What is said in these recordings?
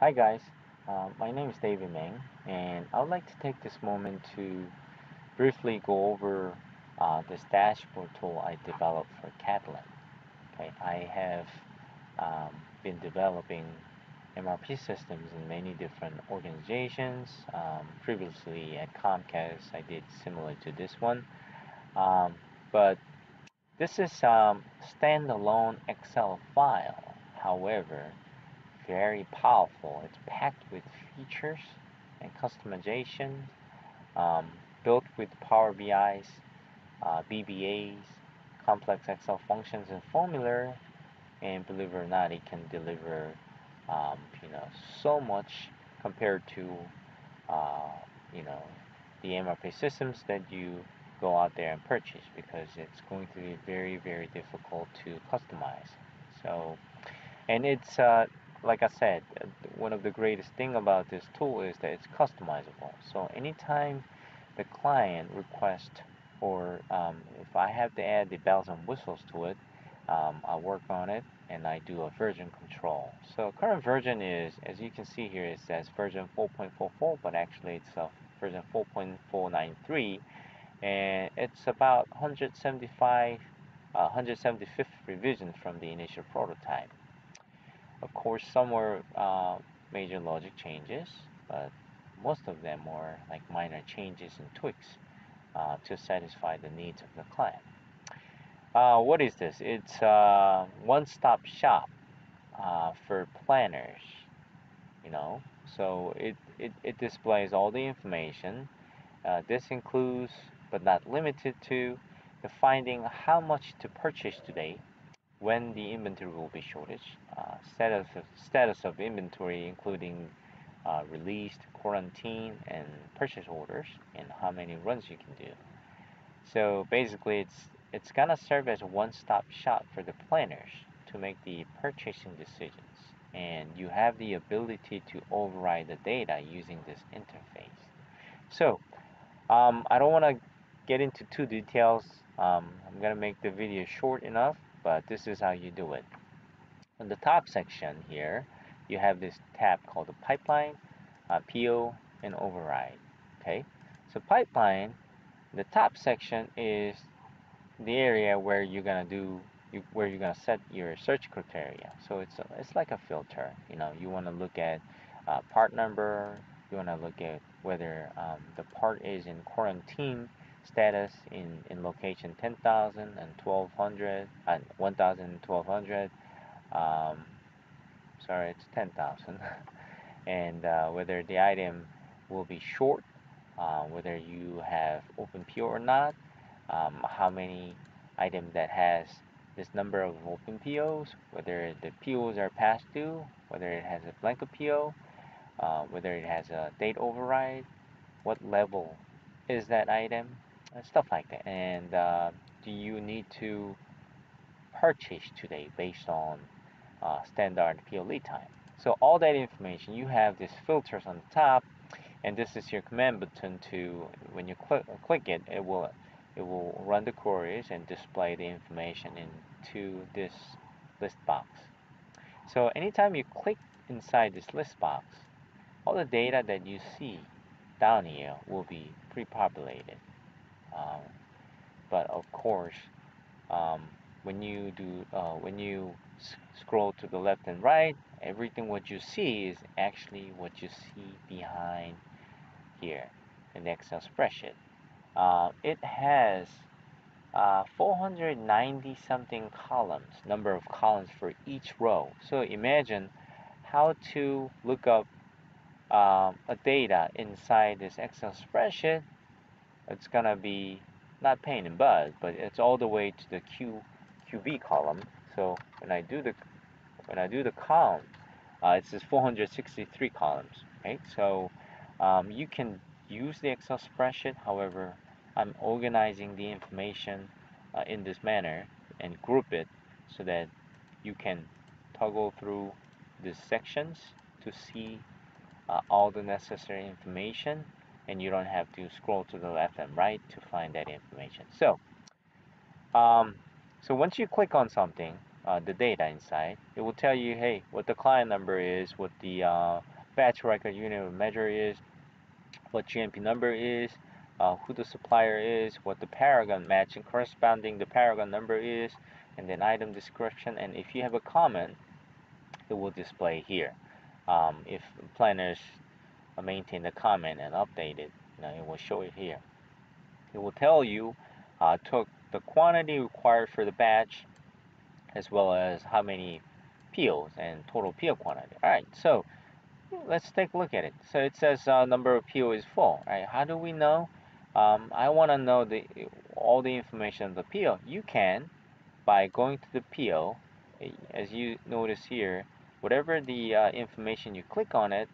Hi guys, my name is David Meng, and I would like to take this moment to briefly go over this dashboard tool I developed for Catalent. Okay, I have been developing MRP systems in many different organizations. Previously at Comcast, I did similar to this one, um, but this is standalone Excel file. However, very powerful. It's packed with features and customization, built with Power BI's, BBAs, complex Excel functions and formula, and believe it or not, it can deliver, so much compared to, uh, you know, the MRP systems that you go out there and purchase because it's going to be very, very difficult to customize. So and it's like I said, one of the greatest thing about this tool is that it's customizable. So anytime the client requests or if I have to add the bells and whistles to it, I work on it and I do a version control. So current version is, as you can see here, it says version 4.44, but actually it's version 4.493, and it's about 175th revision from the initial prototype. Of course, some were major logic changes, but most of them were like minor changes and tweaks to satisfy the needs of the client. What is this? It's a one-stop shop for planners, you know. So it displays all the information. This includes, but not limited to, the finding how much to purchase today, when the inventory will be shortage, status of inventory including released, quarantine, and purchase orders, and how many runs you can do. So basically, it's gonna serve as a one-stop shop for the planners to make the purchasing decisions, and you have the ability to override the data using this interface. So I don't want to get into too details. I'm gonna make the video short enough, but this is how you do it. On the top section here, you have this tab called the pipeline, PO, and override. Okay, so pipeline, the top section is the area where you're gonna where you're gonna set your search criteria. So it's like a filter. You want to look at part number. You want to look at whether the part is in quarantine status in location 10,000 and 1,200 and 1,000 and 1,200. Um, sorry, it's 10,000. And whether the item will be short, whether you have open PO or not, how many item that has this number of open POs, whether the POs are past due, whether it has a blanket PO, whether it has a date override, what level is that item, and stuff like that. And do you need to purchase today based on standard PO lead time? So all that information, you have these filters on the top, and this is your command button to, when you click it, it will run the queries and display the information into this list box. So anytime you click inside this list box, all the data that you see down here will be pre-populated. Um, but of course, um, when you scroll to the left and right, everything what you see is actually what you see behind here in the Excel spreadsheet. It has 490 something columns, number of columns for each row. So imagine how to look up a data inside this Excel spreadsheet. It's gonna be not pain in butt, but it's all the way to the QB column. So when I do the count, it says 463 columns, right? So you can use the Excel spreadsheet. However, I'm organizing the information in this manner and group it so that you can toggle through these sections to see all the necessary information, and you don't have to scroll to the left and right to find that information. So, um, so once you click on something, the data inside. It will tell you, hey, what the client number is, what the batch record unit of measure is, what GMP number is, who the supplier is, what the paragon matching corresponding the paragon number is, and then item description. And if you have a comment, it will display here. If planners maintain the comment and update it, it will show it here. It will tell you took the quantity required for the batch, as well as how many POs and total PO quantity. All right, so let's take a look at it. So it says number of PO is full. Right? How do we know? I want to know all the information of the PO. You can by going to the PO. As you notice here, whatever the information you click on it,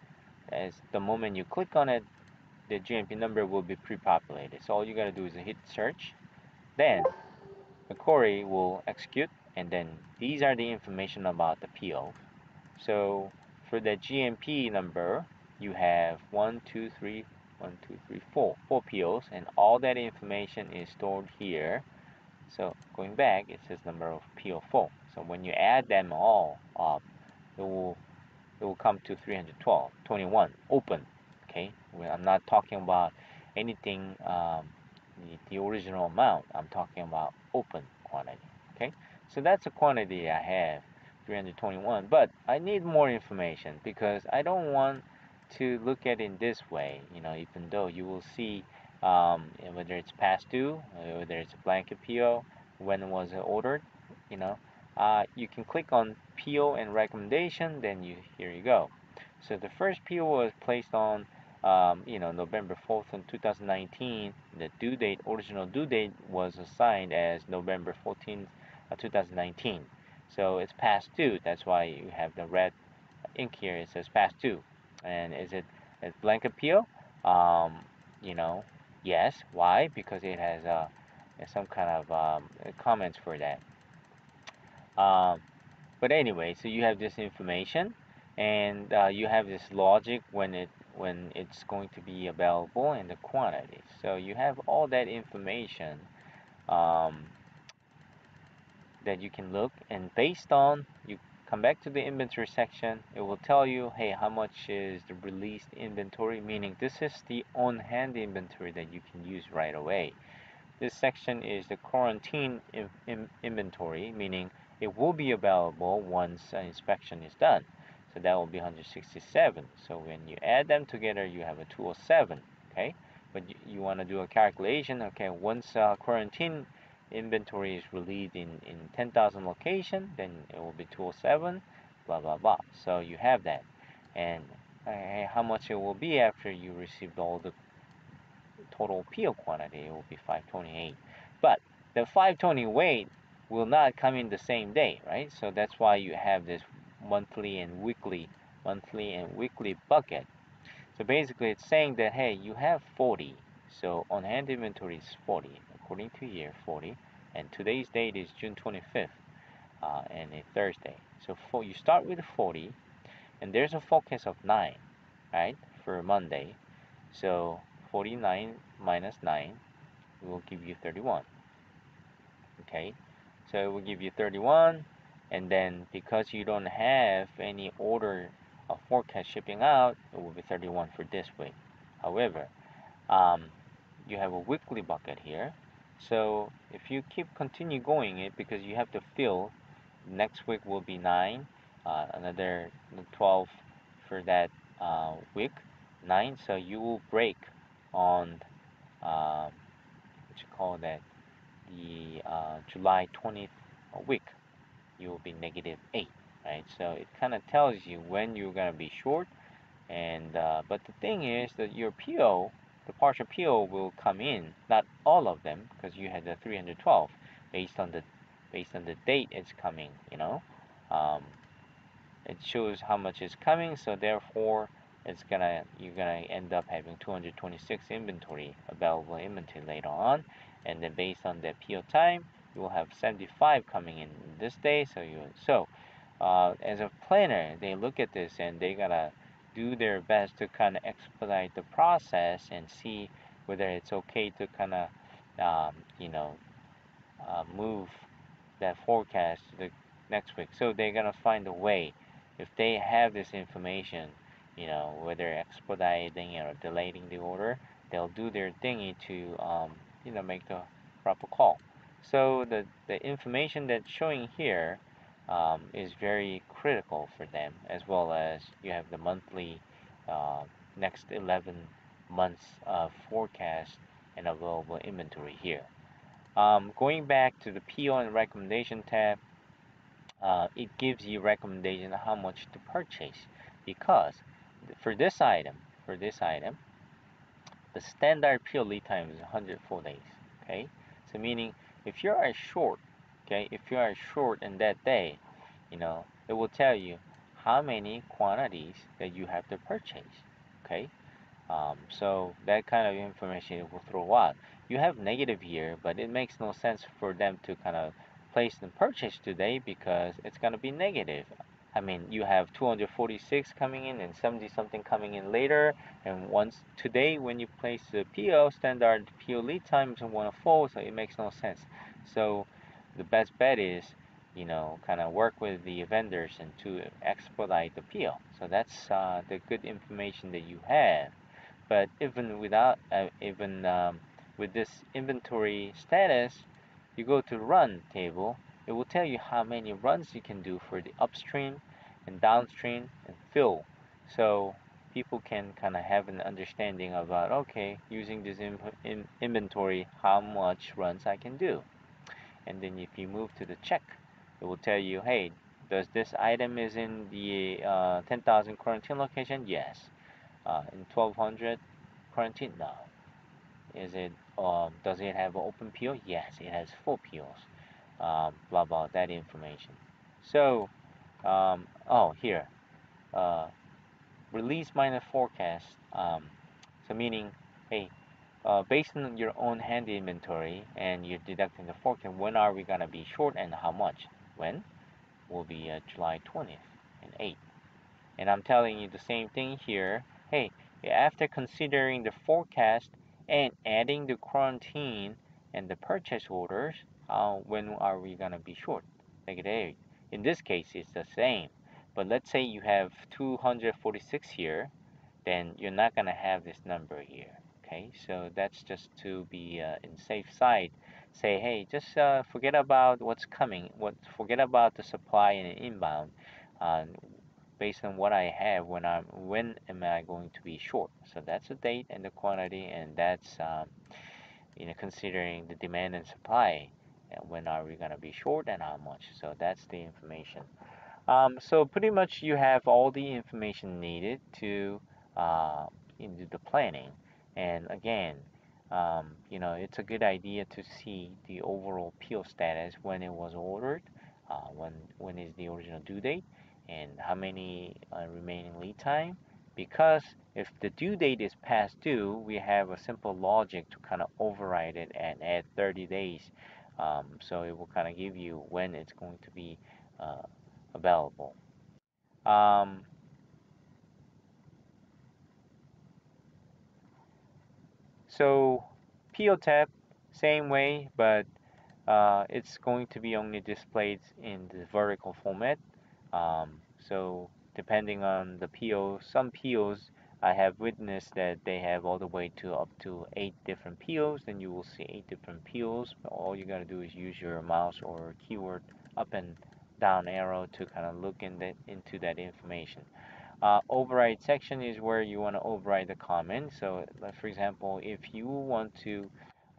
as the moment you click on it, the GMP number will be pre-populated. So all you gotta do is hit search. Then the query will execute, and then these are the information about the PO. So for the GMP number, you have 1, 2, 3, 1, 2, 3, 4 POs, and all that information is stored here. So going back, it says number of PO4. So when you add them all up, it will come to 312, 21 open. Okay, well, I'm not talking about anything the original amount. I'm talking about open quantity. Okay, so that's the quantity I have, 321. But I need more information because I don't want to look at it in this way. Even though you will see whether it's past due, whether it's a blanket PO, when was it ordered, you know, you can click on PO and recommendation. Then here you go. So the first PO was placed on November 4th in 2019. The due date, original due date, was assigned as November 14th, 2019. So it's past due. That's why you have the red ink here. It says past due. And is it a blanket PO? You know, yes. Why? Because it has some kind of comments for that. Um, but anyway, so you have this information, and you have this logic when it's going to be available and the quantity. So you have all that information um, that you can look, and based on you come back to the inventory section, it will tell you, hey, how much is the released inventory, meaning this is the on-hand inventory that you can use right away. This section is the quarantine inventory, meaning it will be available once an inspection is done. So that will be 167. So when you add them together, you have a 207. Okay, but you want to do a calculation. Okay, once quarantine inventory is released in 10,000 location, then it will be 207. Blah blah blah. So you have that, and how much it will be after you received all the total PO quantity, it will be 528. But the 528 will not come in the same day, right? So that's why you have this monthly and weekly bucket. So basically it's saying that, hey, you have 40. So on hand inventory is 40, according to year 40. And today's date is June 25th, and a Thursday. So you start with 40, and there's a forecast of 9, right, for Monday. So 49 minus 9 will give you 31. Okay, so it will give you 31, and then because you don't have any order of forecast shipping out, it will be 31 for this week. However, you have a weekly bucket here. So if you continue going it, because you have to fill, next week will be 9, another 12 for that week, 9. So you will break on what you call that, the July 20th week. You will be -8, right? So it kind of tells you when you're gonna be short, and but the thing is that your PO, the partial PO, will come in, not all of them, because you had the 312 based on the date it's coming. Um, it shows how much is coming, so therefore you're gonna end up having 226 available inventory later on, and then based on the PO time, you will have 75 coming in this day. As a planner, they look at this and they gotta do their best to kind of expedite the process and see whether it's okay to kind of move that forecast next week. So they're gonna find a way. If they have this information, whether expediting or delaying the order, they'll do their thingy to make the proper call. So the information that's showing here is very critical for them, as well as you have the monthly uh, next 11 months of forecast and available inventory here. Going back to the PO and recommendation tab, it gives you recommendation how much to purchase, because for this item, the standard PO lead time is 104 days. Okay, so meaning if you are short, if you are short in that day, it will tell you how many quantities that you have to purchase. Okay, so that kind of information will throw out. You have negative here, but it makes no sense for them to kind of place the purchase today because it's going to be negative. I mean, you have 246 coming in and 70 something coming in later. And once today, when you place the PO, standard PO lead time is 104, so it makes no sense. So the best bet is, kind of work with the vendors and to expedite the PO. So that's the good information that you have. But even without, even with this inventory status, you go to run table, it will tell you how many runs you can do for the upstream and downstream and fill. So people can kind of have an understanding about, okay, using this inventory, how much runs I can do. And then if you move to the check, it will tell you, hey, does this item is in the 10,000 quarantine location? Yes. In 1200 quarantine? No. Is it does it have an open PO? Yes, it has full POs. Blah blah that information. So oh, here, uh, release minus forecast. So meaning, hey, based on your own hand inventory and you're deducting the forecast, when are we gonna be short and how much? When will be July 20th and 8th. And I'm telling you the same thing here. Hey, after considering the forecast and adding the quarantine and the purchase orders, when are we gonna be short? Negative. In this case, it's the same. But let's say you have 246 here, then you're not gonna have this number here. Okay, so that's just to be in safe side. Say, hey, just forget about what's coming. Forget about the supply and inbound. Uh, Based on what I have, when am I going to be short? So that's the date and the quantity, and that's considering the demand and supply. And when are we gonna be short and how much? So that's the information. So pretty much you have all the information needed to uh, do the planning. And again, it's a good idea to see the overall PO status when it was ordered, when is the original due date, and how many remaining lead time. Because if the due date is past due, we have a simple logic to kind of override it and add 30 days. So it will kind of give you when it's going to be uh, available. Um, so PO tab, same way, but it's going to be only displayed in the vertical format. So depending on the PO, some POs I have witnessed that they have all the way to up to 8 different POs. Then you will see 8 different POs. All you gotta do is use your mouse or keyword up and down arrow to kind of look into that information. Override section is where you want to override the comment. So, like, for example, if you want to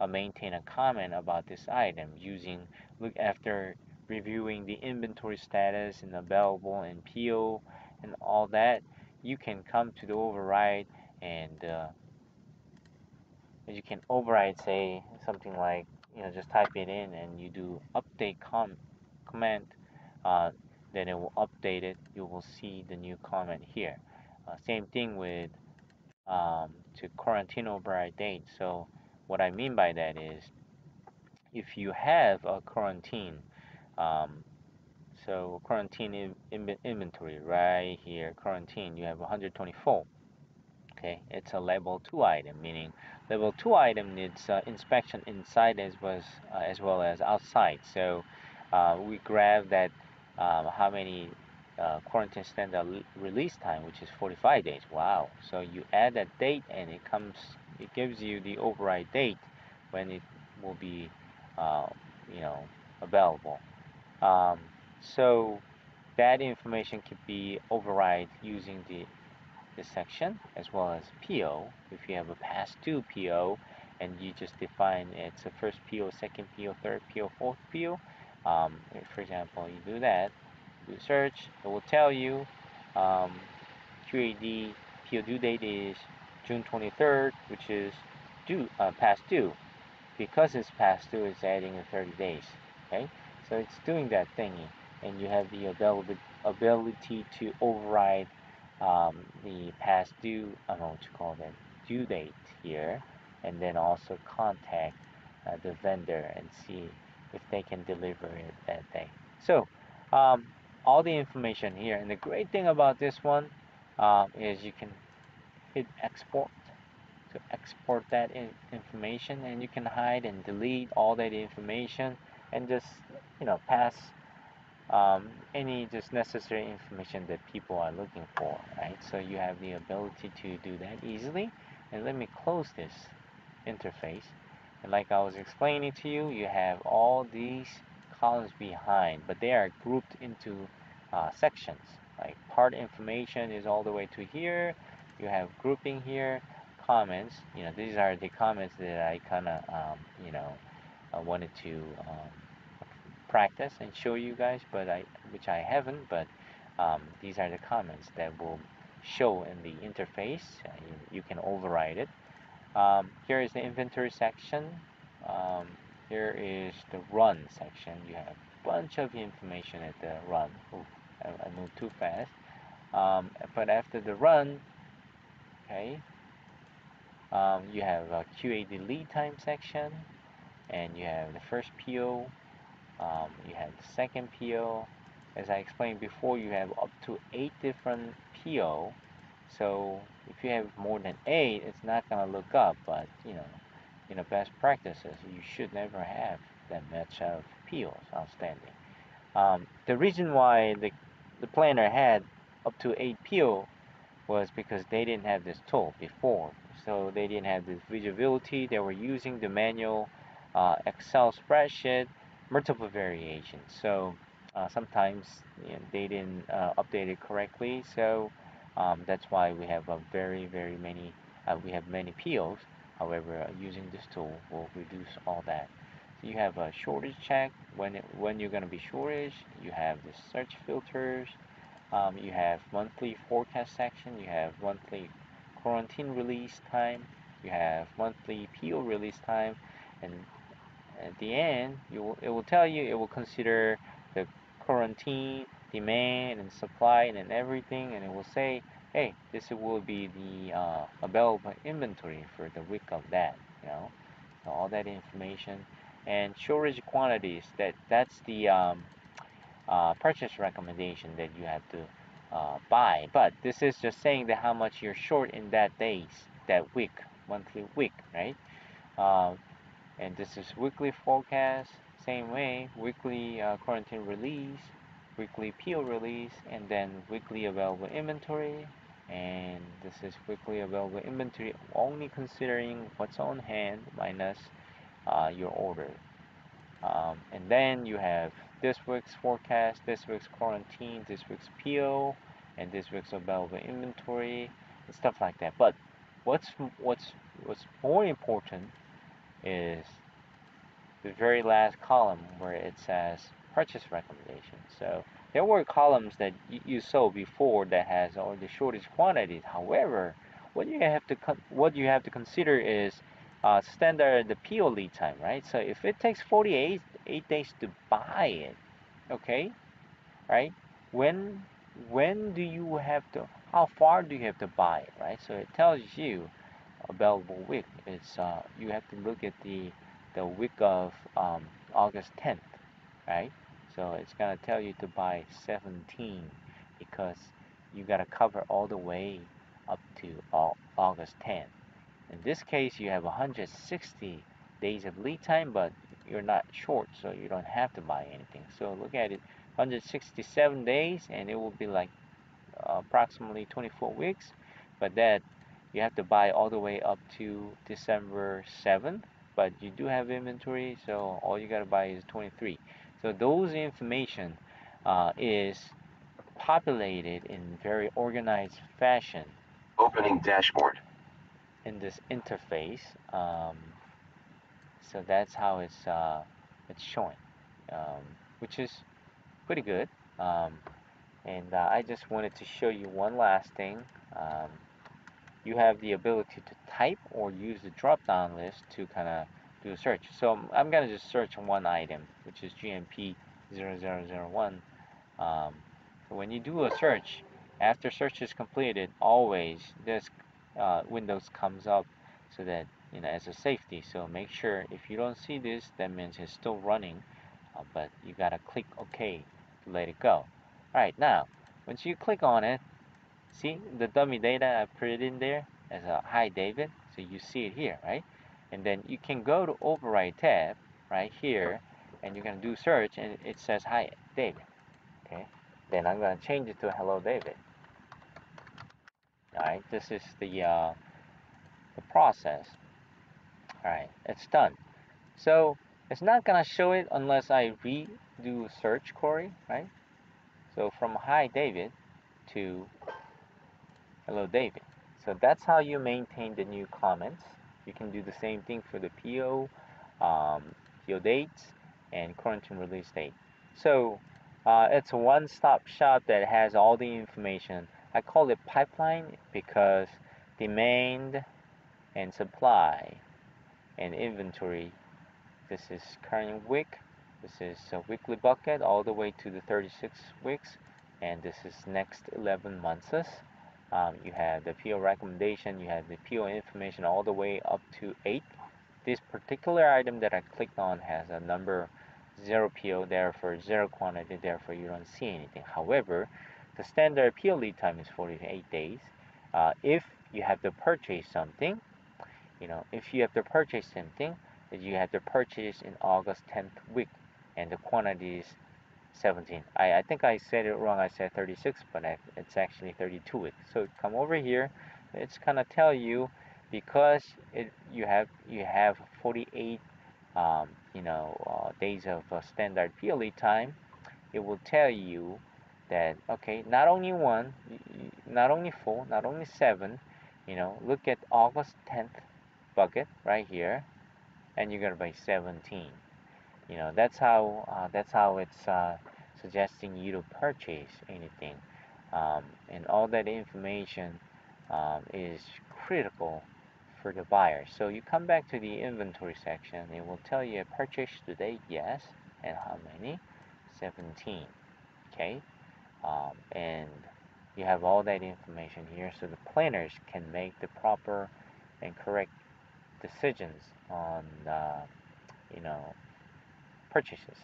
maintain a comment about this item using look after reviewing the inventory status and available and PO and all that, you can come to the override and you can override, say something like, just type it in and you do update comment, uh, then it will update it. You will see the new comment here. Same thing with to quarantine override date. So what I mean by that is if you have a quarantine, um, so quarantine inventory right here, quarantine, you have 124. Okay, it's a level 2 item, meaning level 2 item needs inspection inside as well as outside. So we grab that how many quarantine standard release time, which is 45 days. Wow. So you add that date and it gives you the override date when it will be, uh, you know, available. Um, so that information can be override using the section as well as PO. If you have a past due PO and you just define it's a first PO, second PO, third PO, fourth PO, for example, you do that, do search, it will tell you um, QAD PO due date is June 23rd, which is past due. Because it's past due, it's adding in 30 days. Okay, so it's doing that thingy, and you have the ability to override the past due, I don't know what you call that, due date here, and then also contact the vendor and see if they can deliver it that day. So um, all the information here, and the great thing about this one is you can hit export to export that information, and you can hide and delete all that information and just pass any just necessary information that people are looking for, right? So you have the ability to do that easily. And let me close this interface. And like I was explaining to you, you have all these columns behind, but they are grouped into sections. Like part information is all the way to here. You have grouping here, comments. These are the comments that I kind of, wanted to practice and show you guys, which I haven't. But these are the comments that will show in the interface. You can override it. Here is the inventory section. Um, here is the run section. You have a bunch of information at the run. Ooh, I moved too fast. But after the run, okay, you have a QAD lead time section, and you have the first PO, you have the second PO. As I explained before, you have up to 8 different PO. So if you have more than 8, it's not going to look up, but best practices, you should never have that much of POs outstanding. The reason why the planner had up to 8 PO was because they didn't have this tool before. So they didn't have this visibility. They were using the manual Excel spreadsheet, multiple variations. So sometimes they didn't update it correctly. So that's why we have we have many POs. However, using this tool will reduce all that. So you have a shortage check when you're going to be shortage. You have the search filters. You have monthly forecast section, you have monthly quarantine release time, you have monthly PO release time, and at the end, it will tell you, it will consider the quarantine, demand, and supply, and everything, and it will say, hey, this will be the available inventory for the week of that, so all that information, and shortage quantities. That's the purchase recommendation that you have to buy. But this is just saying that how much you're short in that days, that week, monthly week, right? Uh, and this is weekly forecast, same way, weekly quarantine release, weekly PO release, and then weekly available inventory. And this is weekly available inventory only considering what's on hand minus your order. And then you have this week's forecast, this week's quarantine, this week's PO, and this week's available inventory, and stuff like that. But what's what's what's more important is the very last column where it says purchase recommendation. So there were columns that you saw before that has all the shortage quantities. However, what you have to consider is standard the PO lead time, right? So if it takes 48 days to buy it, okay, right? When when do you have to? How far do you have to buy it, right? So it tells you available week. It's you have to look at the week of August 10th, right? So it's gonna tell you to buy 17 because you gotta cover all the way up to August 10th. In this case, you have 160 days of lead time, but you're not short, so you don't have to buy anything. So look at it, 167 days, and it will be like approximately 24 weeks. But that you have to buy all the way up to December 7th. But you do have inventory, so all you gotta buy is 23. So those information is populated in very organized fashion. Opening dashboard. In this interface. So that's how it's showing, which is pretty good. And I just wanted to show you one last thing. Um, you have the ability to type or use the drop-down list to kind of do a search. So I'm gonna just search one item, which is GMP 0001. Um, so when you do a search, after search is completed, always this Windows comes up so that as a safety. So make sure if you don't see this, that means it's still running, but you gotta click OK to let it go. All right, now once you click on it, see the dummy data I put it in there as a hi David. So you see it here, right? And then you can go to override tab right here, and you're gonna do search, and it says hi David. Okay, then I'm gonna change it to hello David. All right, this is the process. All right, it's done. So it's not gonna show it unless I redo search query, right? So from hi David to hello David. So that's how you maintain the new comments. You can do the same thing for the PO, PO dates, and quarantine release date. So it's a one-stop shop that has all the information. I call it pipeline because demand and supply and inventory. This is current week. This is a weekly bucket all the way to the 36 weeks, and this is next 11 months. You have the PO recommendation, you have the PO information all the way up to 8. This particular item that I clicked on has a number 0 PO, therefore 0 quantity, therefore you don't see anything. However, the standard PO lead time is 48 days. If you have to purchase something, if you have to purchase something, that you have to purchase in August 10th week, and the quantity is 17. I think I said it wrong. I said 36, but it's actually 32 weeks. So come over here. It's gonna tell you because you have 48 days of standard PLE time. It will tell you that okay, not only one, not only four, not only seven. Look at August 10th bucket right here, and you're gonna buy 17. That's how it's suggesting you to purchase anything, and all that information is critical for the buyer. So you come back to the inventory section. It will tell you purchase today, yes, and how many, 17. Okay, and you have all that information here, so the planners can make the proper and correct decisions on you know purchases.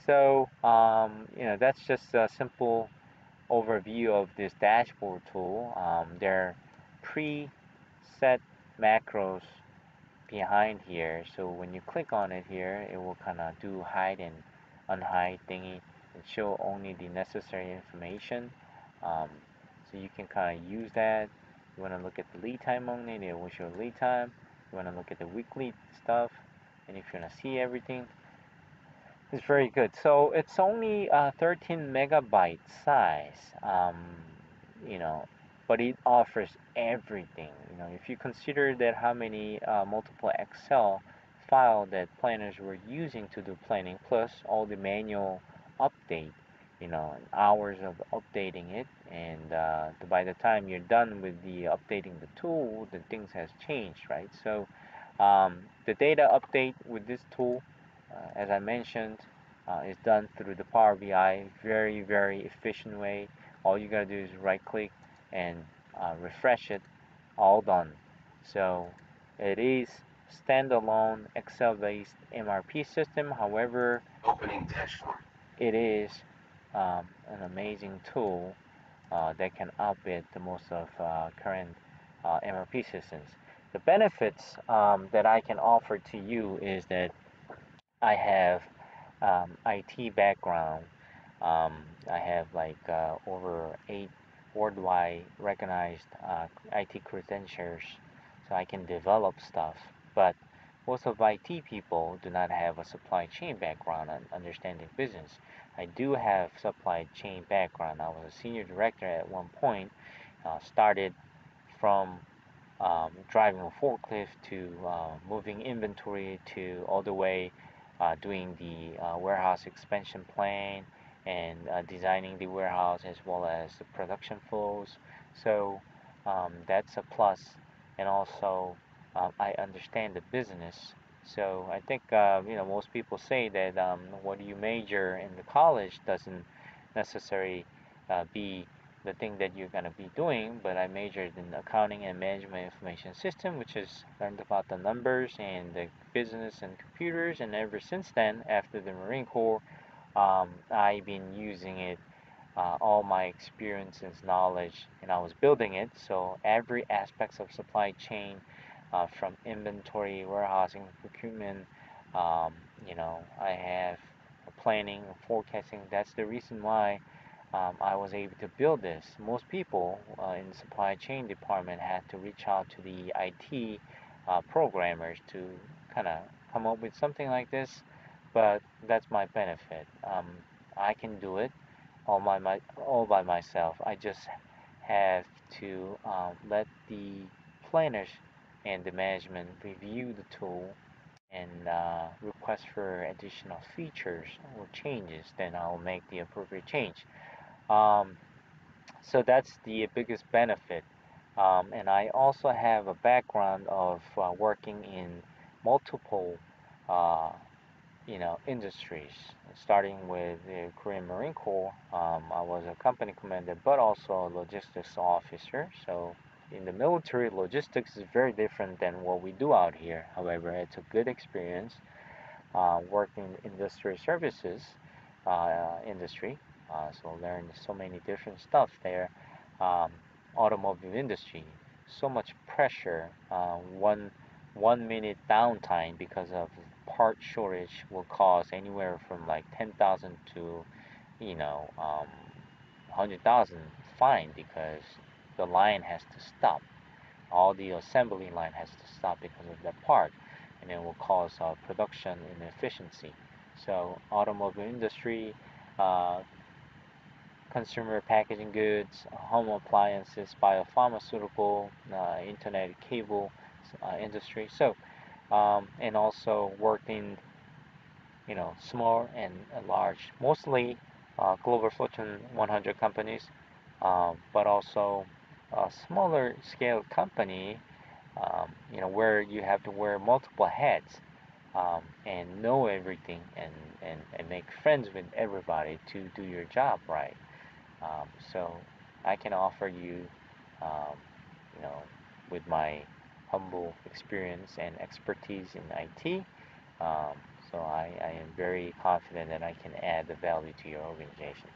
So that's just a simple overview of this dashboard tool. There are preset macros behind here, so when you click on it here, it will kind of do hide and unhide thingy and show only the necessary information. Um, so you can kind of use that. You want to look at the lead time only, it will show lead time. You want to look at the weekly stuff, and if you want to see everything, it's very good. So it's only 13 megabyte size, you know, but it offers everything. If you consider that how many multiple Excel file that planners were using to do planning, plus all the manual update, and hours of updating it, and by the time you're done with the updating the tool, the things has changed, right? So the data update with this tool, as I mentioned, is done through the Power BI. Very, very efficient way. All you gotta do is right click and refresh it. All done. So it is standalone Excel-based MRP system. However, Opening dashboard. it is an amazing tool that can outbid the most of current MRP systems. The benefits that I can offer to you is that I have IT background. I have like over 8 worldwide recognized IT credentials, so I can develop stuff. But most of IT people do not have a supply chain background on understanding business. I do have supply chain background. I was a senior director at one point. Started from driving a forklift to moving inventory to all the way doing the warehouse expansion plan and designing the warehouse as well as the production flows. So that's a plus. And also, I understand the business. So I think most people say that what you major in the college doesn't necessarily be the thing that you're going to be doing, but I majored in accounting and management information system, which is learned about the numbers and the business and computers. And ever since then, after the Marine Corps, I've been using it, all my experiences, knowledge, and I was building it. So every aspects of supply chain, from inventory, warehousing, procurement, I have planning, forecasting. That's the reason why I was able to build this. Most people in the supply chain department had to reach out to the IT programmers to kind of come up with something like this, but that's my benefit. I can do it all by myself. I just have to let the planners and the management review the tool and request for additional features or changes, then I'll make the appropriate change. Um, so that's the biggest benefit. And I also have a background of working in multiple, uh, industries, starting with the Korean Marine Corps. I was a company commander, but also a logistics officer. So in the military, logistics is very different than what we do out here. However, it's a good experience working in industry services industry. So learned so many different stuff there. Um, Automobile industry, so much pressure. One minute downtime because of part shortage will cause anywhere from like 10,000 to 100,000 fine because the line has to stop. All the assembly line has to stop because of that part, and it will cause production inefficiency. So automobile industry, uh, consumer packaging goods, home appliances, biopharmaceutical, internet cable industry. So and also worked in small and large, mostly global Fortune 100 companies, but also a smaller scale company, where you have to wear multiple hats and know everything and make friends with everybody to do your job right. So I can offer you, um, you know, with my humble experience and expertise in IT. Um, so I am very confident that I can add the value to your organization.